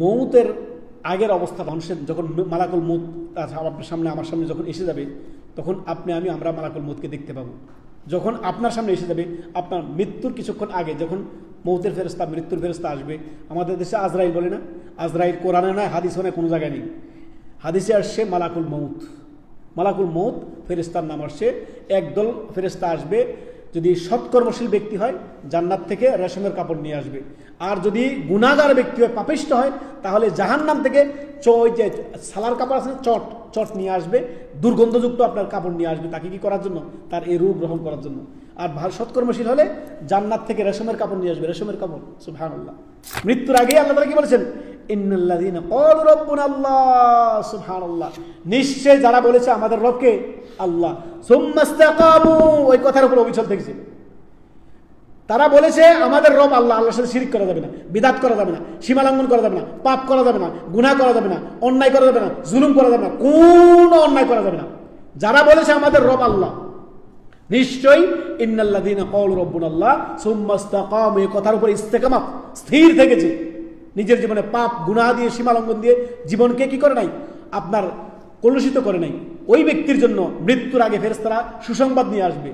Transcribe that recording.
মৌতের আগের অবস্থা, মানুষের যখন মালাকুল মৌত আপনার সামনে আমার সামনে যখন এসে যাবে, তখন আমরা মালাকুল মৌতকে দেখতে পাবো। যখন আপনার সামনে এসে যাবে, আপনার মৃত্যুর কিছুক্ষণ আগে যখন মৌতের ফেরেশতা, মৃত্যুর ফেরেশতা আসবে, আমাদের দেশে আজরাইল বলে না, আজরাইল কোরআনে নয়, হাদিসে নয়, কোনো জায়গায় নেই। হাদিসে আসছে মালাকুল মৌত। মালাকুল মৌত ফেরেশতার নাম আসছে। একদল ফেরেশতা আসবে, যদি সৎকর্মশীল ব্যক্তি হয় জান্নাত থেকে রেশমের কাপড় নিয়ে আসবে, আর যদি গুনাহগার ব্যক্তি হয়, পাপিষ্ট হয়, তাহলে জাহান্নাম থেকে যে সালার কাপড় আছে চট নিয়ে আসবে, দুর্গন্ধযুক্ত আপনার কাপড় নিয়ে আসবে। তাকে কি করার জন্য? তার এই রূপ গ্রহণ করার জন্য। আর সৎকর্মশীল হলে জান্নাত থেকে রেশমের কাপড় নিয়ে আসবে, রেশমের কাপড়। সুবহানাল্লাহ। মৃত্যুর আগেই আল্লাহ তাআলা কি বলেছেন? ইন্নাল্লাযীনা ক্বালু রাব্বুনা আল্লাহ। সুবহানাল্লাহ। নিশ্চয় যারা বলেছে আমাদের রবকে আল্লাহ, সুম্মা ইসতাকামু, ওই কথার উপর অবিচল থেকেছে। তারা বলেছে আমাদের রব আল্লাহ, আল্লাহর সাথে শিরক করা যাবে না, বিদআত করা যাবে না, সীমা লঙ্ঘন করা যাবে না, পাপ করা যাবে না, গুনাহ করা যাবে না, অন্যায় করা যাবে না, জুলুম করা যাবে না, কোনো অন্যায় করা যাবে না। যারা বলেছে আমাদের রব আল্লাহ, নিশ্চয়ই ইন্নাল্লাযীনা ক্বালু রাব্বুনা আল্লাহ সুম্মা ইসতাকামু, এই কথার উপর ইস্তেকামত, স্থির থেকেছে। নিজের জীবনে পাপ গুনাহ দিয়ে, সীমা লঙ্ঘন দিয়ে জীবনকে কি করে নাই? আপনার কলুষিত করে নাই। ওই ব্যক্তির জন্য মৃত্যুর আগে ফেরেশতারা সুসংবাদ নিয়ে আসবে।